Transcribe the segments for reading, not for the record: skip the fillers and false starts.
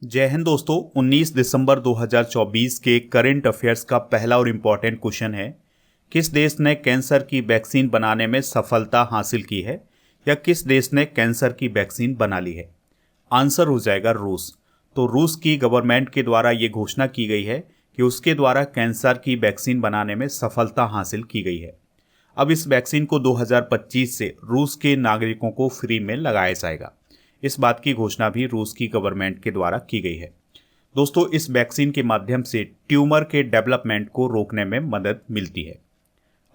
जय हिंद दोस्तों। 19 दिसंबर 2024 के करंट अफेयर्स का पहला और इम्पॉर्टेंट क्वेश्चन है, किस देश ने कैंसर की वैक्सीन बनाने में सफलता हासिल की है या किस देश ने कैंसर की वैक्सीन बना ली है। आंसर हो जाएगा रूस। तो रूस की गवर्नमेंट के द्वारा ये घोषणा की गई है कि उसके द्वारा कैंसर की वैक्सीन बनाने में सफलता हासिल की गई है। अब इस वैक्सीन को 2025 से रूस के नागरिकों को फ्री में लगाया जाएगा। इस बात की घोषणा भी रूस की गवर्नमेंट के द्वारा की गई है। दोस्तों, इस वैक्सीन के माध्यम से ट्यूमर के डेवलपमेंट को रोकने में मदद मिलती है।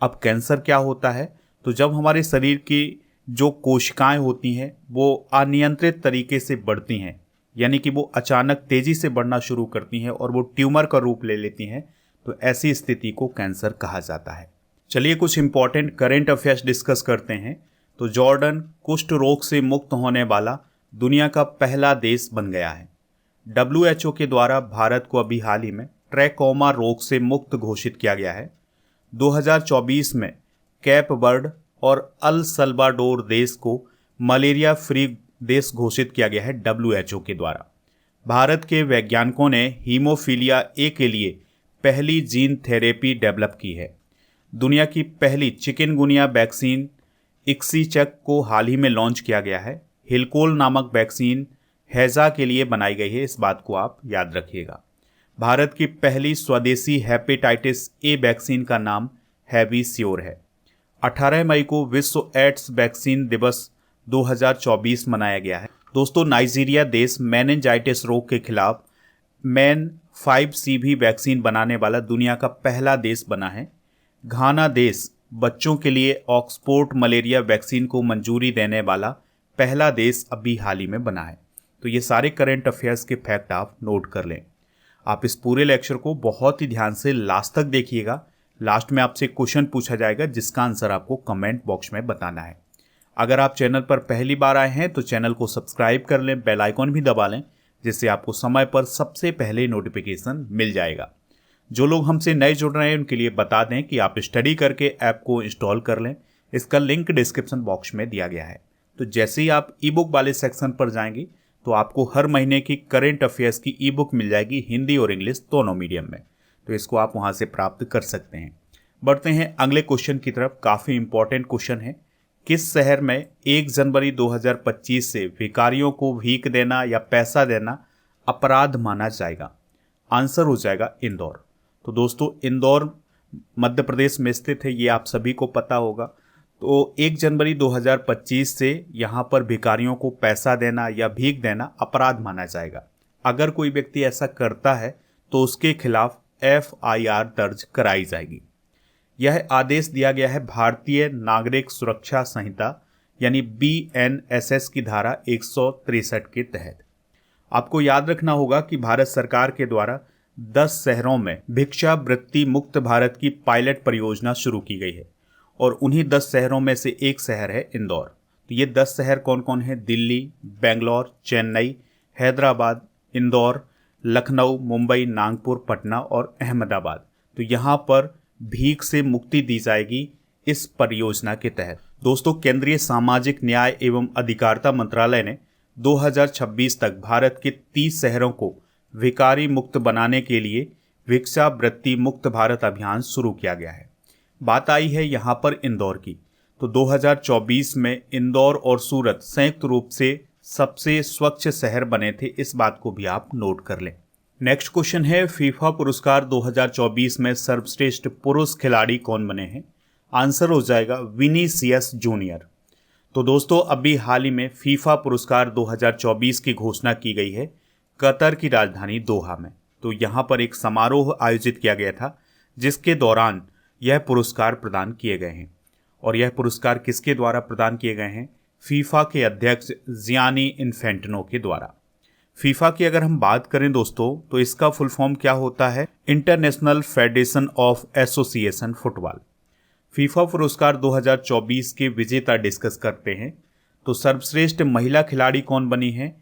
अब कैंसर क्या होता है? तो जब हमारे शरीर की जो कोशिकाएं होती हैं वो अनियंत्रित तरीके से बढ़ती हैं, यानी कि वो अचानक तेजी से बढ़ना शुरू करती हैं और वो ट्यूमर का रूप ले लेती हैं, तो ऐसी स्थिति को कैंसर कहा जाता है। चलिए कुछ इंपॉर्टेंट करेंट अफेयर्स डिस्कस करते हैं। तो जॉर्डन कुष्ठ रोग से मुक्त होने वाला दुनिया का पहला देश बन गया है। WHO के द्वारा भारत को अभी हाल ही में ट्रैकोमा रोग से मुक्त घोषित किया गया है। 2024 में कैप वर्ड और अल सल्वाडोर देश को मलेरिया फ्री देश घोषित किया गया है WHO के द्वारा। भारत के वैज्ञानिकों ने हीमोफीलिया ए के लिए पहली जीन थेरेपी डेवलप की है। दुनिया की पहली चिकनगुनिया वैक्सीन इक्सीचक को हाल ही में लॉन्च किया गया है। हिलकोल नामक वैक्सीन हैजा के लिए बनाई गई है, इस बात को आप याद रखिएगा। भारत की पहली स्वदेशी हेपेटाइटिस ए वैक्सीन का नाम हैविस्योर है। 18 मई को विश्व एड्स वैक्सीन दिवस 2024 मनाया गया है। दोस्तों, नाइजीरिया देश मेनिनजाइटिस रोग के खिलाफ मैन 5CV वैक्सीन बनाने वाला दुनिया का पहला देश बना है। घाना देश बच्चों के लिए ऑक्सफोर्ड मलेरिया वैक्सीन को मंजूरी देने वाला पहला देश अभी हाल ही में बना है। तो ये सारे करंट अफेयर्स के फैक्ट आप नोट कर लें। आप इस पूरे लेक्चर को बहुत ही ध्यान से लास्ट तक देखिएगा। लास्ट में आपसे क्वेश्चन पूछा जाएगा जिसका आंसर आपको कमेंट बॉक्स में बताना है। अगर आप चैनल पर पहली बार आए हैं तो चैनल को सब्सक्राइब कर लें, बेल आइकॉन भी दबा लें, जिससे आपको समय पर सबसे पहले नोटिफिकेशन मिल जाएगा। जो लोग हमसे नए जुड़ रहे हैं उनके लिए बता दें कि आप स्टडी करके ऐप को इंस्टॉल कर लें। इसका लिंक डिस्क्रिप्शन बॉक्स में दिया गया है। तो जैसे ही आप ई बुक वाले सेक्शन पर जाएंगे तो आपको हर महीने की करेंट अफेयर्स की ई बुक मिल जाएगी, हिंदी और इंग्लिश दोनों मीडियम में। तो इसको आप वहां से प्राप्त कर सकते हैं। बढ़ते हैं अगले क्वेश्चन की तरफ। काफ़ी इंपॉर्टेंट क्वेश्चन है। किस शहर में 1 जनवरी 2025 से भिखारियों को भीख देना या पैसा देना अपराध माना जाएगा? आंसर हो जाएगा इंदौर। तो दोस्तों, इंदौर मध्य प्रदेश में स्थित है, ये आप सभी को पता होगा। तो 1 जनवरी 2025 से यहाँ पर भिखारियों को पैसा देना या भीख देना अपराध माना जाएगा। अगर कोई व्यक्ति ऐसा करता है तो उसके खिलाफ FIR दर्ज कराई जाएगी। यह आदेश दिया गया है भारतीय नागरिक सुरक्षा संहिता यानी BNSS की धारा 163 के तहत। आपको याद रखना होगा कि भारत सरकार के द्वारा 10 शहरों में भिक्षावृत्ति मुक्त भारत की पायलट परियोजना शुरू की गई है और उन्हीं 10 शहरों में से एक शहर है इंदौर। तो ये 10 शहर कौन कौन है? दिल्ली, बेंगलोर, चेन्नई, हैदराबाद, इंदौर, लखनऊ, मुंबई, नागपुर, पटना और अहमदाबाद। तो यहाँ पर भीख से मुक्ति दी जाएगी इस परियोजना के तहत। दोस्तों, केंद्रीय सामाजिक न्याय एवं अधिकारिता मंत्रालय ने 2026 तक भारत के 30 शहरों को भिखारी मुक्त बनाने के लिए भिक्षावृत्ति मुक्त भारत अभियान शुरू किया गया है। बात आई है यहाँ पर इंदौर की। तो 2024 में इंदौर और सूरत संयुक्त रूप से सबसे स्वच्छ शहर बने थे, इस बात को भी आप नोट कर लें। नेक्स्ट क्वेश्चन है, फीफा पुरस्कार 2024 में सर्वश्रेष्ठ पुरुष खिलाड़ी कौन बने हैं? आंसर हो जाएगा विनीसियस जूनियर। तो दोस्तों, अभी हाल ही में फीफा पुरस्कार 2024 की घोषणा की गई है कतर की राजधानी दोहा में। तो यहाँ पर एक समारोह आयोजित किया गया था जिसके दौरान यह पुरस्कार प्रदान किए गए हैं। और यह पुरस्कार किसके द्वारा प्रदान किए गए हैं? फीफा के अध्यक्ष जियानी इन्फेंटिनो के द्वारा। फीफा की अगर हम बात करें दोस्तों तो इसका फुल फॉर्म क्या होता है? International federation of association football. FIFA पुरस्कार 2024 के विजेता डिस्कस करते हैं। तो सर्वश्रेष्ठ महिला खिलाड़ी कौन बनी है?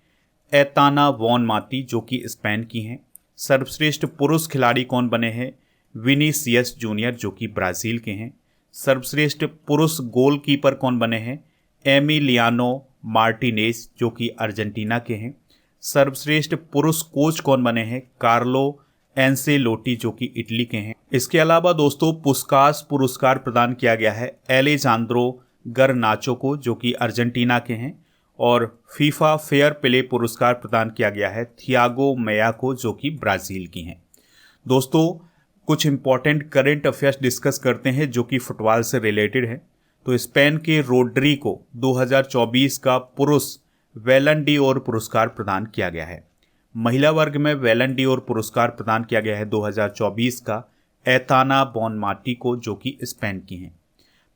एताना वॉन माती, जो कि स्पेन की हैं। सर्वश्रेष्ठ पुरुष खिलाड़ी कौन बने हैं? विनीसियस जूनियर, जो कि ब्राज़ील के हैं। सर्वश्रेष्ठ पुरुष गोलकीपर कौन बने हैं? एमिलियानो मार्टिनेज, जो कि अर्जेंटीना के हैं। सर्वश्रेष्ठ पुरुष कोच कौन बने हैं? कार्लो एंसेलोटी, जो कि इटली के हैं। इसके अलावा दोस्तों पुस्कास पुरस्कार प्रदान किया गया है एलेजांद्रो गर्नाचो को, जो कि अर्जेंटीना के हैं। और फीफा फेयर प्ले पुरस्कार प्रदान किया गया है थियागो मैया को, जो कि ब्राज़ील की हैं। दोस्तों कुछ इंपॉर्टेंट करंट अफेयर्स डिस्कस करते हैं जो कि फुटबॉल से रिलेटेड है। तो स्पेन के रोड्री को 2024 का पुरुष बैलन डी ओर पुरस्कार प्रदान किया गया है। महिला वर्ग में बैलन डी ओर पुरस्कार प्रदान किया गया है 2024 का एताना बोनमाटी को, जो कि स्पेन की हैं।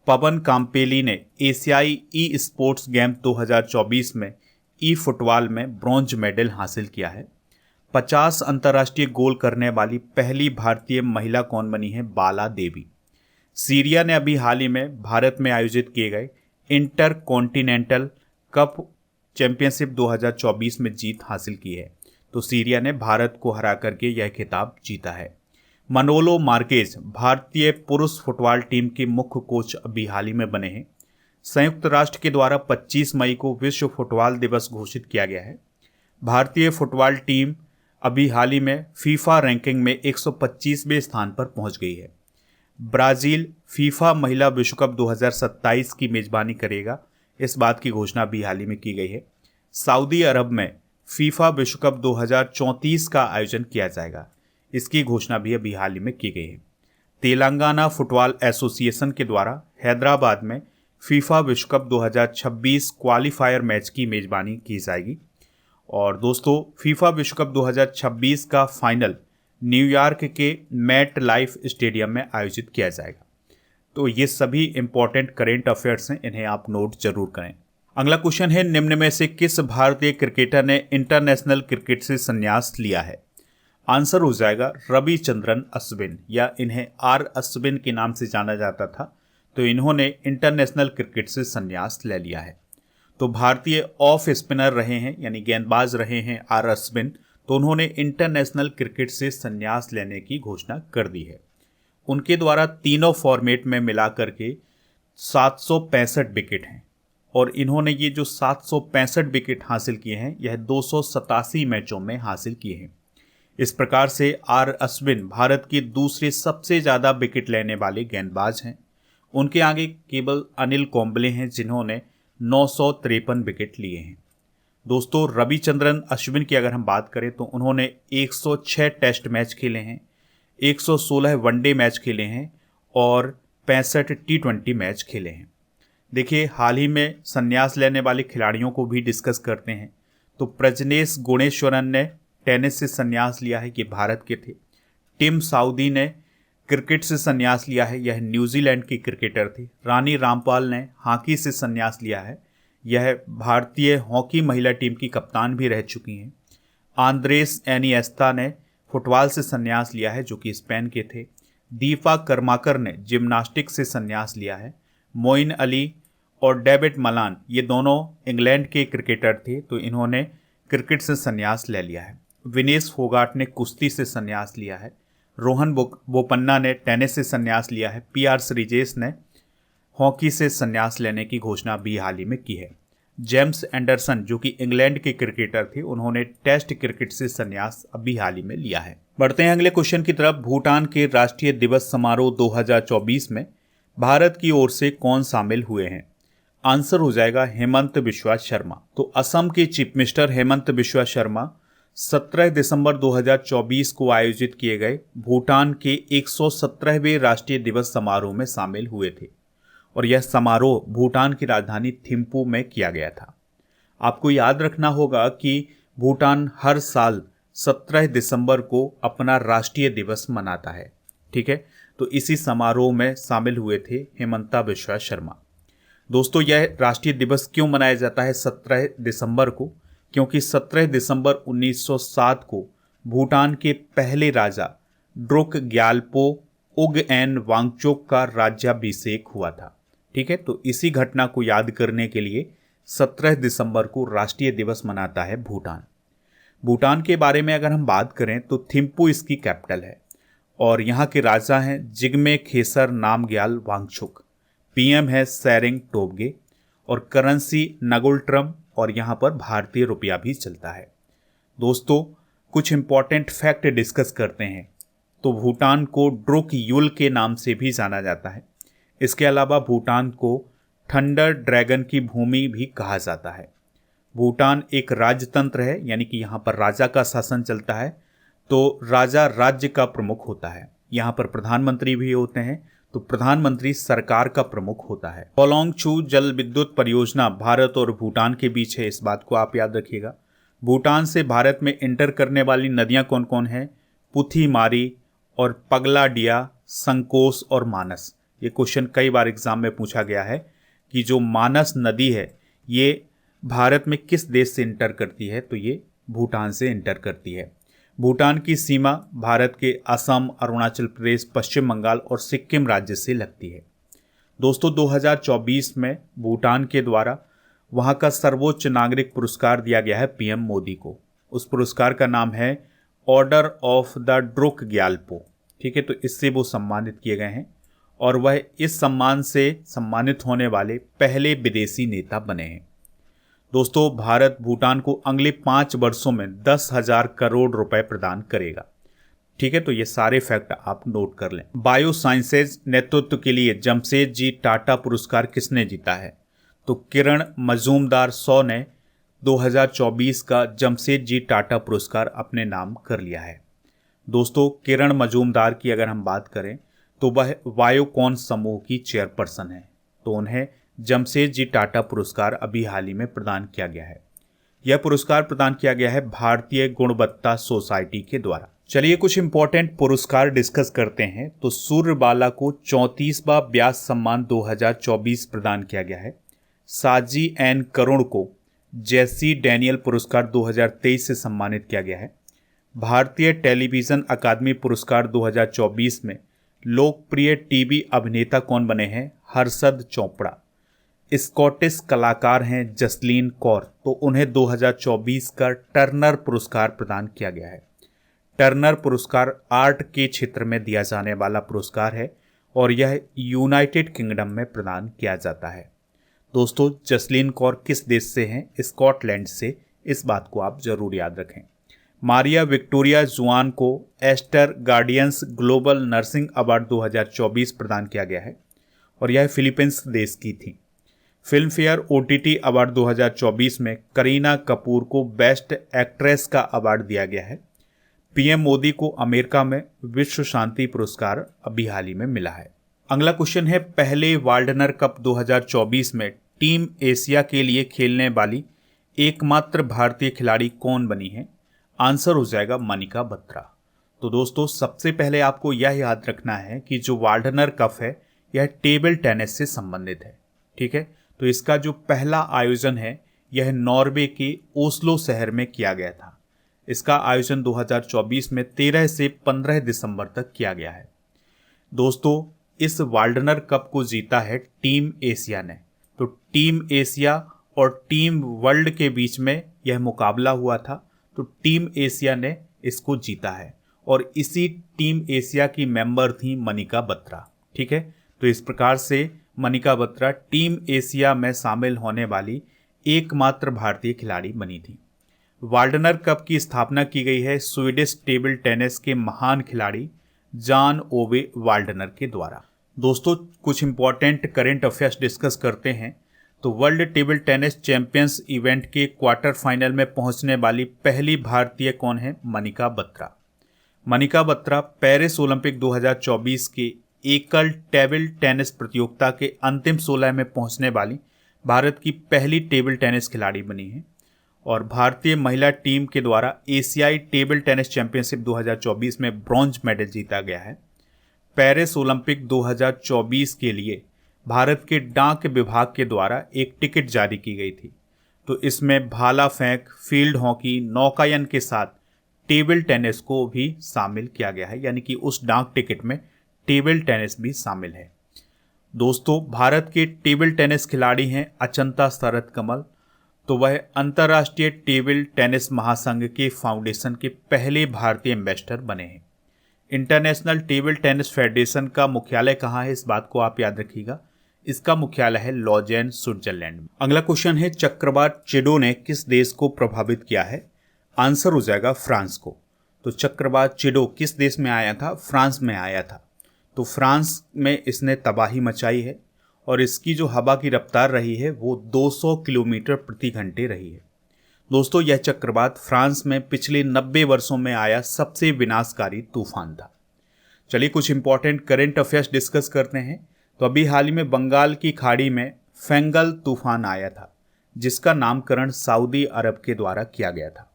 पवन काम्पेली ने एशियाई ई स्पोर्ट्स गेम 2024 में ई फुटबॉल में ब्रॉन्ज मेडल हासिल किया है। 50 अंतर्राष्ट्रीय गोल करने वाली पहली भारतीय महिला कौन बनी है? बाला देवी। सीरिया ने अभी हाल ही में भारत में आयोजित किए गए इंटर कॉन्टिनेंटल कप चैंपियनशिप 2024 में जीत हासिल की है। तो सीरिया ने भारत को हरा करके यह खिताब जीता है। मनोलो मार्केज भारतीय पुरुष फुटबॉल टीम के मुख्य कोच अभी हाल ही में बने हैं। संयुक्त राष्ट्र के द्वारा 25 मई को विश्व फुटबॉल दिवस घोषित किया गया है। भारतीय फुटबॉल टीम अभी हाल ही में फीफा रैंकिंग में 125वें स्थान पर पहुंच गई है। ब्राज़ील फीफा महिला विश्व कप 2027 की मेज़बानी करेगा, इस बात की घोषणा भी हाल ही में की गई है। सऊदी अरब में फीफा विश्व कप 2034 का आयोजन किया जाएगा, इसकी घोषणा भी अभी हाल ही में की गई है। तेलंगाना फुटबॉल एसोसिएशन के द्वारा हैदराबाद में फीफा विश्व कप 2026 क्वालिफायर मैच की मेज़बानी की जाएगी। और दोस्तों फीफा विश्व कप 2026 का फाइनल न्यूयॉर्क के मैट लाइफ स्टेडियम में आयोजित किया जाएगा। तो ये सभी इंपॉर्टेंट करेंट अफेयर्स हैं, इन्हें आप नोट जरूर करें। अगला क्वेश्चन है, निम्न में से किस भारतीय क्रिकेटर ने इंटरनेशनल क्रिकेट से संन्यास लिया है? आंसर हो जाएगा रविचंद्रन अश्विन, या इन्हें आर अश्विन के नाम से जाना जाता था। तो इन्होंने इंटरनेशनल क्रिकेट से संन्यास ले लिया है। तो भारतीय ऑफ स्पिनर रहे हैं, यानी गेंदबाज रहे हैं आर अश्विन। तो उन्होंने इंटरनेशनल क्रिकेट से संन्यास लेने की घोषणा कर दी है। उनके द्वारा तीनों फॉर्मेट में मिलाकर के 765 विकेट हैं, और इन्होंने ये जो 765 विकेट हासिल किए हैं यह 287 मैचों में हासिल किए हैं। इस प्रकार से आर अश्विन भारत के दूसरे सबसे ज़्यादा विकेट लेने वाले गेंदबाज हैं। उनके आगे केवल अनिल कुंबले हैं जिन्होंने 953 विकेट लिए हैं। दोस्तों रविचंद्रन अश्विन की अगर हम बात करें तो उन्होंने 106 टेस्ट मैच खेले हैं, 116 वनडे मैच खेले हैं और 65 टी20 मैच खेले हैं। देखिए हाल ही में संन्यास लेने वाले खिलाड़ियों को भी डिस्कस करते हैं। तो प्रजनेश गुणेश्वरन ने टेनिस से संन्यास लिया है, ये भारत के थे। टिम साउदी ने क्रिकेट से संन्यास लिया है, यह न्यूजीलैंड की क्रिकेटर थी। रानी रामपाल ने हॉकी से संन्यास लिया है, यह भारतीय हॉकी महिला टीम की कप्तान भी रह चुकी हैं। आंद्रेस एनिएस्ता ने फुटबॉल से संन्यास लिया है, जो कि स्पेन के थे। दीपा कर्माकर ने जिम्नास्टिक्स से संन्यास लिया है। मोइन अली और डेविड मलान ये दोनों इंग्लैंड के क्रिकेटर थे, तो इन्होंने क्रिकेट से संन्यास ले लिया है। विनेश फोगाट ने कुश्ती से संन्यास लिया है। रोहन बोपन्ना ने टेनिस से संन्यास लिया है। पीआर श्रीजेश ने हॉकी से संन्यास लेने की घोषणा भी हाल ही में की है। जेम्स एंडरसन जो कि इंग्लैंड के क्रिकेटर थे, उन्होंने टेस्ट क्रिकेट से संन्यास अभी हाल ही में लिया है। बढ़ते हैं अगले क्वेश्चन की तरफ। भूटान के राष्ट्रीय दिवस समारोह 2024 में भारत की ओर से कौन शामिल हुए हैं? आंसर हो जाएगा हेमंत बिश्वा शर्मा। तो असम के चीफ मिनिस्टर हेमंत बिश्वा शर्मा 17 दिसंबर 2024 को आयोजित किए गए भूटान के 117वें राष्ट्रीय दिवस समारोह में शामिल हुए थे, और यह समारोह भूटान की राजधानी थिम्पू में किया गया था। आपको याद रखना होगा कि भूटान हर साल 17 दिसंबर को अपना राष्ट्रीय दिवस मनाता है, ठीक है। तो इसी समारोह में शामिल हुए थे हेमंता बिश्वा शर्मा। दोस्तों यह राष्ट्रीय दिवस क्यों मनाया जाता है 17 दिसंबर को? क्योंकि 17 दिसंबर 1907 को भूटान के पहले राजा ड्रुक ग्यालपो उगएन वांगचुक का राज्याभिषेक हुआ था, ठीक है। तो इसी घटना को याद करने के लिए 17 दिसंबर को राष्ट्रीय दिवस मनाता है भूटान। भूटान के बारे में अगर हम बात करें तो थिम्पू इसकी कैपिटल है, और यहाँ के राजा हैं जिग्मे खेसर नामग्याल वांगचुक। पीएम है सेरिंग टोब्गे, और करेंसी नगुल्ट्रम, और यहाँ पर भारतीय रुपया भी चलता है। दोस्तों कुछ इंपॉर्टेंट फैक्ट डिस्कस करते हैं। तो भूटान को ड्रुक युल के नाम से भी जाना जाता है। इसके अलावा भूटान को थंडर ड्रैगन की भूमि भी कहा जाता है। भूटान एक राजतंत्र है, यानी कि यहाँ पर राजा का शासन चलता है। तो राजा राज्य का प्रमुख होता है। यहाँ पर प्रधानमंत्री भी होते हैं, तो प्रधानमंत्री सरकार का प्रमुख होता है। होलोंग छू जल विद्युत परियोजना भारत और भूटान के बीच है, इस बात को आप याद रखिएगा। भूटान से भारत में एंटर करने वाली नदियाँ कौन कौन हैं? पुथीमारी और पगलाडिया, संकोस और मानस। ये क्वेश्चन कई बार एग्जाम में पूछा गया है कि जो मानस नदी है ये भारत में किस देश से इंटर करती है? तो ये भूटान से इंटर करती है। भूटान की सीमा भारत के असम, अरुणाचल प्रदेश, पश्चिम बंगाल और सिक्किम राज्य से लगती है। दोस्तों 2024 में भूटान के द्वारा वहाँ का सर्वोच्च नागरिक पुरस्कार दिया गया है पीएम मोदी को। उस पुरस्कार का नाम है order of the Druk Gyalpo. ठीक है, तो इससे वो सम्मानित किए गए हैं और वह इस सम्मान से सम्मानित होने वाले पहले विदेशी नेता बने हैं। दोस्तों भारत भूटान को अगले 5 वर्षों में 10,000 करोड़ रुपए प्रदान करेगा। ठीक है, तो ये सारे फैक्ट आप नोट कर लें। बायो साइंसेज नेतृत्व के लिए जमशेदजी टाटा पुरस्कार किसने जीता है? तो किरण मजूमदार 100 ने 2024 का जमशेदजी टाटा पुरस्कार अपने नाम कर लिया है। दोस्तों किरण मजूमदार की अगर हम बात करें तो वह वायोकॉन समूह की चेयरपर्सन है। तो उन्हें जमशेदजी टाटा पुरस्कार अभी हाल ही में प्रदान किया गया है। यह पुरस्कार प्रदान किया गया है भारतीय गुणवत्ता सोसाइटी के द्वारा। चलिए कुछ इंपॉर्टेंट पुरस्कार डिस्कस करते हैं। तो सूर्यबाला को 34वां व्यास सम्मान 2024 प्रदान किया गया है। साजी एन करुण को जेसी डैनियल पुरस्कार 2023 से सम्मानित किया गया है। भारतीय टेलीविजन अकादमी पुरस्कार 2024 में लोकप्रिय टीवी अभिनेता कौन बने हैं? हर्षद चोपड़ा। स्कॉटिश कलाकार हैं जसलीन कौर, तो उन्हें 2024 का टर्नर पुरस्कार प्रदान किया गया है। टर्नर पुरस्कार आर्ट के क्षेत्र में दिया जाने वाला पुरस्कार है और यह यूनाइटेड किंगडम में प्रदान किया जाता है। दोस्तों जसलीन कौर किस देश से हैं? स्कॉटलैंड से। इस बात को आप जरूर याद रखें। मारिया विक्टोरिया जुआन को Aster guardians global nursing award 2024 प्रदान किया गया है और यह फिलीपींस देश की थी। फिल्म फेयर OTT अवार्ड 2024 में करीना कपूर को बेस्ट एक्ट्रेस का अवार्ड दिया गया है। पीएम मोदी को अमेरिका में विश्व शांति पुरस्कार अभी हाल ही में मिला है। अगला क्वेश्चन है, पहले वाल्डनर कप 2024 में टीम एशिया के लिए खेलने वाली एकमात्र भारतीय खिलाड़ी कौन बनी है? आंसर हो जाएगा मनिका बत्रा। तो दोस्तों सबसे पहले आपको यह याद रखना है कि जो वाल्डनर कप है यह टेबल टेनिस से संबंधित है। ठीक है, तो इसका जो पहला आयोजन है यह नॉर्वे के ओस्लो शहर में किया गया था। इसका आयोजन 2024 में 13 से 15 दिसंबर तक किया गया है। दोस्तों इस वाल्डनर कप को जीता है टीम एशिया ने। तो टीम एशिया और टीम वर्ल्ड के बीच में यह मुकाबला हुआ था, तो टीम एशिया ने इसको जीता है और इसी टीम एशिया की मेंबर थी मनिका बत्रा। ठीक है, तो इस प्रकार से मनिका बत्रा टीम एशिया में शामिल होने वाली एकमात्र भारतीय खिलाड़ी बनी थी। वाल्डनर कप की स्थापना की गई है स्वीडिश टेबल टेनिस के महान खिलाड़ी जॉन ओवे वाल्डनर के द्वारा। दोस्तों कुछ इंपॉर्टेंट करंट अफेयर्स डिस्कस करते हैं। तो world table tennis champions event के क्वार्टर फाइनल में पहुंचने वाली पहली भारतीय कौन है? मनिका बत्रा। मनिका बत्रा पेरिस ओलंपिक 2024 के एकल टेबल टेनिस प्रतियोगिता के अंतिम 16 में पहुंचने वाली भारत की पहली टेबल टेनिस खिलाड़ी बनी है और भारतीय महिला टीम के द्वारा एशियाई टेबल टेनिस चैंपियनशिप 2024 में ब्रॉन्ज मेडल जीता गया है। पेरिस ओलंपिक 2024 के लिए भारत के डाक विभाग के द्वारा एक टिकट जारी की गई थी। तो इसमें भाला फेंक, फील्ड हॉकी, नौकायन के साथ टेबल टेनिस को भी शामिल किया गया है, यानी कि उस डाक टिकट में टेबल टेनिस भी शामिल है। दोस्तों भारत के टेबल टेनिस खिलाड़ी हैं अचंता शरद कमल। तो वह अंतर्राष्ट्रीय टेबल टेनिस महासंघ के फाउंडेशन के पहले भारतीय एम्बेसडर बने हैं। इंटरनेशनल टेबल टेनिस फेडरेशन का मुख्यालय कहाँ है? इस बात को आप याद रखिएगा, इसका मुख्यालय है लॉजेन, स्विट्जरलैंड में। अगला क्वेश्चन है, चक्रवात चिडो ने किस देश को प्रभावित किया है? आंसर हो जाएगा फ्रांस को। तो चक्रवात चिडो किस देश में आया था? फ्रांस में आया था। तो फ्रांस में इसने तबाही मचाई है और इसकी जो हवा की रफ्तार रही है वो 200 किलोमीटर प्रति घंटे रही है। दोस्तों, यह चक्रवात फ्रांस में पिछले 90 वर्षों में आया सबसे विनाशकारी तूफान था। चलिए कुछ इंपॉर्टेंट करंट अफेयर्स डिस्कस करते हैं। तो अभी हाल ही में बंगाल की खाड़ी में फेंगल तूफान आया था, जिसका नामकरण सऊदी अरब के द्वारा किया गया था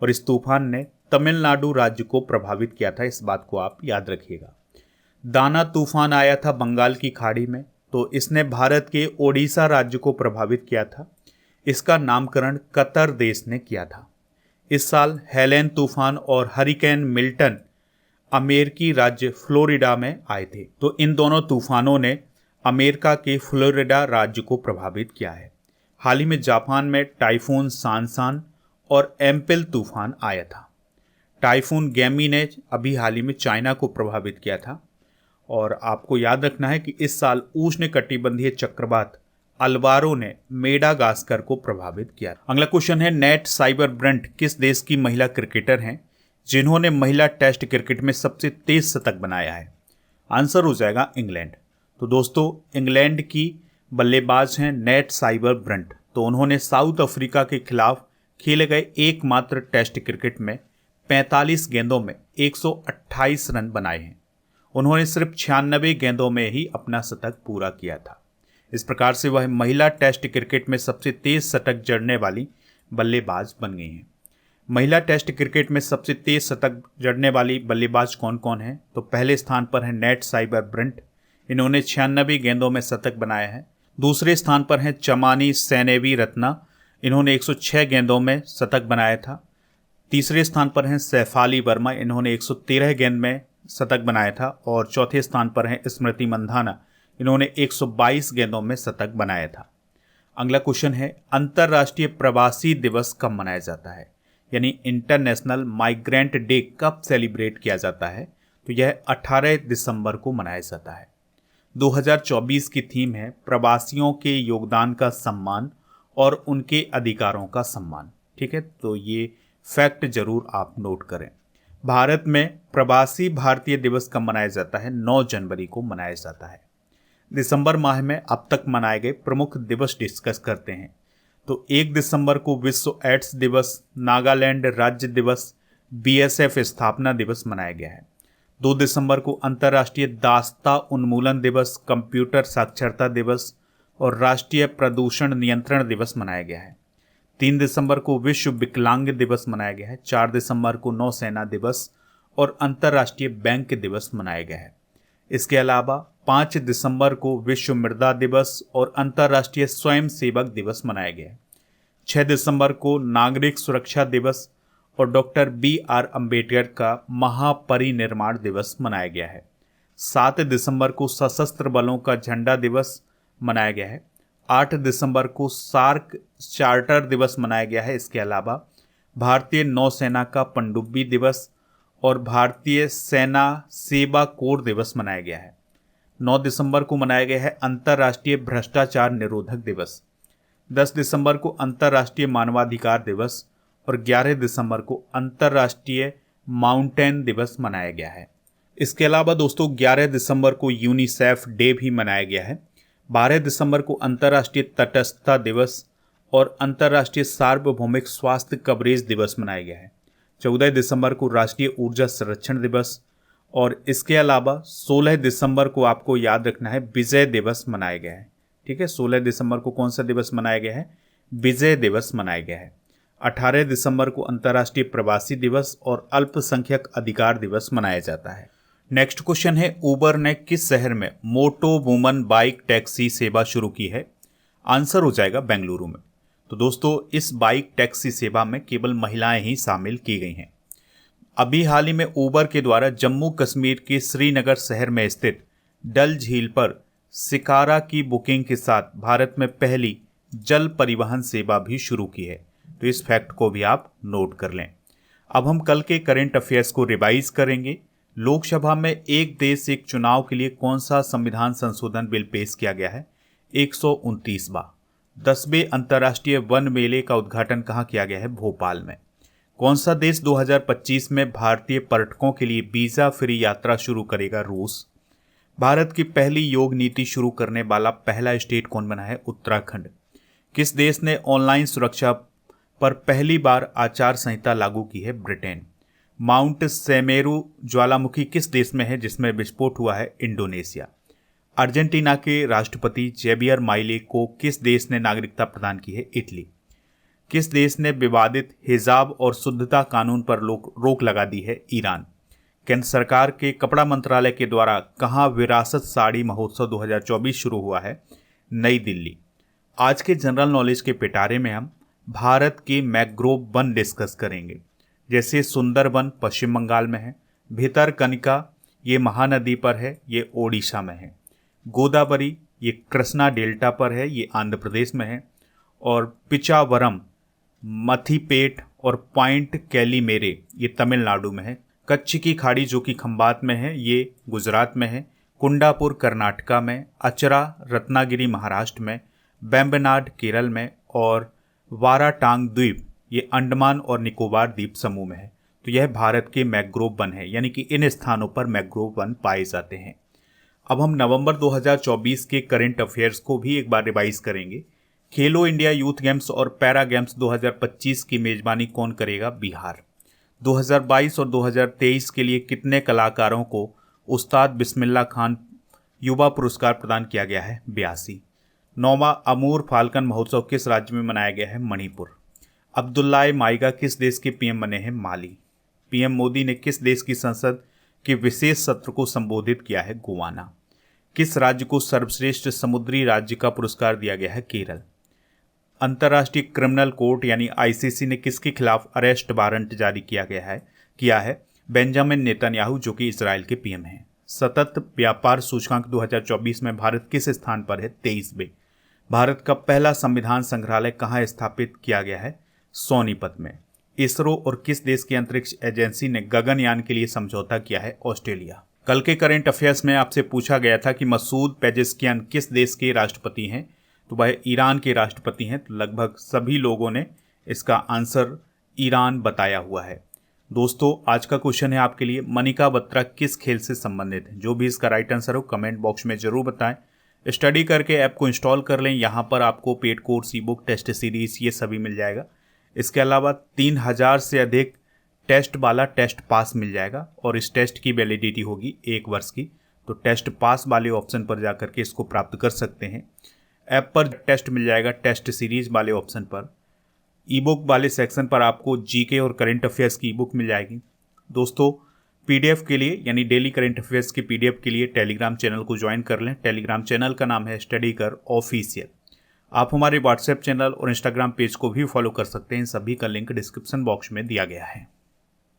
और इस तूफान ने तमिलनाडु राज्य को प्रभावित किया था। इस बात को आप याद रखिएगा। दाना तूफान आया था बंगाल की खाड़ी में, तो इसने भारत के ओडिशा राज्य को प्रभावित किया था। इसका नामकरण कतर देश ने किया था। इस साल हेलेन तूफान और हरिकेन मिल्टन अमेरिकी राज्य फ्लोरिडा में आए थे। तो इन दोनों तूफानों ने अमेरिका के फ्लोरिडा राज्य को प्रभावित किया है। हाल ही में जापान में टाइफून सांसान और एम्पेल तूफान आया था। टाइफून गैमी ने अभी हाल ही में चाइना को प्रभावित किया था। और आपको याद रखना है कि इस साल उष्णकटिबंधीय चक्रवात अल्वारो ने मेडागास्कर को प्रभावित किया। अगला क्वेश्चन है, नेट साइबरब्रंट किस देश की महिला क्रिकेटर हैं जिन्होंने महिला टेस्ट क्रिकेट में सबसे तेज शतक बनाया है? आंसर हो जाएगा इंग्लैंड। तो दोस्तों, इंग्लैंड की बल्लेबाज हैं नेट साइबरब्रंट। तो उन्होंने साउथ अफ्रीका के खिलाफ खेले गए एकमात्र टेस्ट क्रिकेट में 45 गेंदों में 128 रन बनाए हैं। उन्होंने सिर्फ 96 गेंदों में ही अपना शतक पूरा किया था। इस प्रकार से वह महिला टेस्ट क्रिकेट में सबसे तेज शतक जड़ने वाली बल्लेबाज बन गई हैं। महिला टेस्ट क्रिकेट में सबसे तेज शतक जड़ने वाली बल्लेबाज कौन कौन है? तो पहले स्थान पर है नेट साइबरब्रंट, इन्होंने 96 गेंदों में शतक बनाया है। दूसरे स्थान पर है चमानी सेनेवी-रत्ना, इन्होंने 106 गेंदों में शतक बनाया था। तीसरे स्थान पर हैं सैफाली वर्मा, इन्होंने 113 गेंद में शतक बनाया था। और चौथे स्थान पर हैं स्मृति मंधाना, इन्होंने 122 गेंदों में शतक बनाया था। अगला क्वेश्चन है, अंतर्राष्ट्रीय प्रवासी दिवस कब मनाया जाता है? यानी इंटरनेशनल माइग्रेंट डे कब सेलिब्रेट किया जाता है? तो यह 18 दिसंबर को मनाया जाता है। 2024 की थीम है प्रवासियों के योगदान का सम्मान और उनके अधिकारों का सम्मान। ठीक है, तो ये फैक्ट जरूर आप नोट करें। भारत में प्रवासी भारतीय दिवस कब मनाया जाता है? 9 जनवरी को मनाया जाता है। दिसंबर माह में अब तक मनाए गए प्रमुख दिवस डिस्कस करते हैं। तो 1 दिसंबर को विश्व एड्स दिवस, नागालैंड राज्य दिवस, बीएसएफ स्थापना दिवस मनाया गया है। 2 दिसंबर को अंतर्राष्ट्रीय दास्ता उन्मूलन दिवस, कंप्यूटर साक्षरता दिवस और राष्ट्रीय प्रदूषण नियंत्रण दिवस मनाया गया है। 3 दिसंबर को विश्व विकलांग दिवस मनाया गया है। 4 दिसंबर को नौसेना दिवस और अंतर्राष्ट्रीय बैंक दिवस मनाया गया है। इसके अलावा 5 दिसंबर को विश्व मृदा दिवस और अंतर्राष्ट्रीय स्वयं सेवक दिवस मनाया गया है। 6 दिसंबर को नागरिक सुरक्षा दिवस और डॉक्टर BR अम्बेडकर का महापरिनिर्वाण दिवस मनाया गया है। 7 दिसंबर को सशस्त्र बलों का झंडा दिवस मनाया गया है। 8 दिसंबर को सार्क चार्टर दिवस मनाया गया है। इसके अलावा भारतीय नौसेना का पनडुब्बी दिवस और भारतीय सेना सेवा कोर दिवस मनाया गया है। 9 दिसंबर को मनाया गया है अंतर्राष्ट्रीय भ्रष्टाचार निरोधक दिवस। 10 दिसंबर को अंतर्राष्ट्रीय मानवाधिकार दिवस और 11 दिसंबर को अंतर्राष्ट्रीय माउंटेन दिवस मनाया गया है। इसके अलावा दोस्तों 11 दिसंबर को यूनिसेफ डे भी मनाया गया है। 12 दिसंबर को अंतर्राष्ट्रीय तटस्थता दिवस और अंतर्राष्ट्रीय सार्वभौमिक स्वास्थ्य कवरेज दिवस मनाया गया है। 14 दिसंबर को राष्ट्रीय ऊर्जा संरक्षण दिवस और इसके अलावा 16 दिसंबर को आपको याद रखना है विजय दिवस मनाया गया है। ठीक है, 16 दिसंबर को कौन सा दिवस मनाया गया है? विजय दिवस मनाया गया है। 18 दिसंबर को अंतर्राष्ट्रीय प्रवासी दिवस और अल्पसंख्यक अधिकार दिवस मनाया जाता है। नेक्स्ट क्वेश्चन है, उबर ने किस शहर में मोटो वुमन बाइक टैक्सी सेवा शुरू की है? आंसर हो जाएगा बेंगलुरु में। तो दोस्तों, इस बाइक टैक्सी सेवा में केवल महिलाएं ही शामिल की गई हैं। अभी हाल ही में उबर के द्वारा जम्मू कश्मीर के श्रीनगर शहर में स्थित डल झील पर शिकारा की बुकिंग के साथ भारत में पहली जल परिवहन सेवा भी शुरू की है। तो इस फैक्ट को भी आप नोट कर लें। अब हम कल के करंट अफेयर्स को रिवाइज करेंगे। लोकसभा में एक देश एक चुनाव के लिए कौन सा संविधान संशोधन बिल पेश किया गया है? 129वां। 10वें अंतर्राष्ट्रीय वन मेले का उद्घाटन कहाँ किया गया है? भोपाल में। कौन सा देश 2025 में भारतीय पर्यटकों के लिए वीज़ा फ्री यात्रा शुरू करेगा? रूस। भारत की पहली योग नीति शुरू करने वाला पहला स्टेट कौन बना है? उत्तराखंड। किस देश ने ऑनलाइन सुरक्षा पर पहली बार आचार संहिता लागू की है? ब्रिटेन। माउंट सेमेरू ज्वालामुखी किस देश में है जिसमें विस्फोट हुआ है? इंडोनेशिया। अर्जेंटीना के राष्ट्रपति जेवियर मिलेई को किस देश ने नागरिकता प्रदान की है? इटली। किस देश ने विवादित हिजाब और शुद्धता कानून पर रोक लगा दी है? ईरान। केंद्र सरकार के कपड़ा मंत्रालय के द्वारा कहाँ विरासत साड़ी महोत्सव 2024 शुरू हुआ है? नई दिल्ली। आज के जनरल नॉलेज के पिटारे में हम भारत के मैंग्रोव वन डिस्कस करेंगे, जैसे सुंदरबन पश्चिम बंगाल में है, भितरकनिका ये महानदी पर है, ये ओडिशा में है, गोदावरी ये कृष्णा डेल्टा पर है, ये आंध्र प्रदेश में है, और पिचावरम, मथीपेट और पॉइंट कैलीमेरे ये तमिलनाडु में है, कच्छ की खाड़ी जो कि खंबात में है ये गुजरात में है, कुंडापुर कर्नाटका में, अचरा रत्नागिरी महाराष्ट्र में, बेम्बनाड केरल में और वाराटांग द्वीप ये अंडमान और निकोबार द्वीप समूह में है। तो यह भारत के मैंग्रोव वन है, यानी कि इन स्थानों पर मैंग्रोव वन पाए जाते हैं। अब हम नवंबर 2024 के करंट अफेयर्स को भी एक बार रिवाइज करेंगे। खेलो इंडिया यूथ गेम्स और पैरा गेम्स 2025 की मेजबानी कौन करेगा? बिहार। 2022 और 2023 के लिए कितने कलाकारों को उस्ताद बिस्मिल्लाह खान युवा पुरस्कार प्रदान किया गया है? 82। 9वां अमूर फाल्कन महोत्सव किस राज्य में मनाया गया है? मणिपुर। अब्दुल्लाह माइगा किस देश के पीएम बने हैं? माली। पीएम मोदी ने किस देश की संसद के विशेष सत्र को संबोधित किया है? गोवाना। किस राज्य को सर्वश्रेष्ठ समुद्री राज्य का पुरस्कार दिया गया है? केरल। अंतर्राष्ट्रीय क्रिमिनल कोर्ट यानी आईसीसी ने किसके खिलाफ अरेस्ट वारंट जारी किया है? बेंजामिन नेतन्याहू जो कि इजराइल के पीएम हैं। सतत व्यापार सूचकांक 2024 में भारत किस स्थान पर है? 23वें। भारत का पहला संविधान संग्रहालय कहाँ स्थापित किया गया है? सोनीपत में। इसरो और किस देश की अंतरिक्ष एजेंसी ने गगनयान के लिए समझौता किया है? ऑस्ट्रेलिया। कल के करंट अफेयर्स में आपसे पूछा गया था कि मसूद पेजेस्कियान किस देश के राष्ट्रपति हैं? तो वह ईरान के राष्ट्रपति हैं। तो लगभग सभी लोगों ने इसका आंसर ईरान बताया हुआ है। दोस्तों, आज का क्वेश्चन है आपके लिए, मनिका बत्रा किस खेल से संबंधित है? जो भी इसका राइट आंसर हो कमेंट बॉक्स में जरूर बताएं। स्टडी करके ऐप को इंस्टॉल कर लें। यहाँ पर आपको paid course, e book, test series ये सभी मिल जाएगा। इसके अलावा 3000 से अधिक टेस्ट वाला टेस्ट पास मिल जाएगा और इस टेस्ट की वैलिडिटी होगी 1 वर्ष की। तो टेस्ट पास वाले ऑप्शन पर जाकर के इसको प्राप्त कर सकते हैं। ऐप पर टेस्ट मिल जाएगा, टेस्ट सीरीज वाले ऑप्शन पर। ई बुक वाले सेक्शन पर आपको जीके और करंट अफेयर्स की ई बुक मिल जाएगी। दोस्तों, पीडीएफ के लिए यानी डेली करंट अफेयर्स की पीडीएफ के लिए टेलीग्राम चैनल को ज्वाइन कर लें। टेलीग्राम चैनल का नाम है स्टडी कर ऑफिशियल। आप हमारे व्हाट्सएप चैनल और इंस्टाग्राम पेज को भी फॉलो कर सकते हैं। सभी का लिंक डिस्क्रिप्शन बॉक्स में दिया गया है।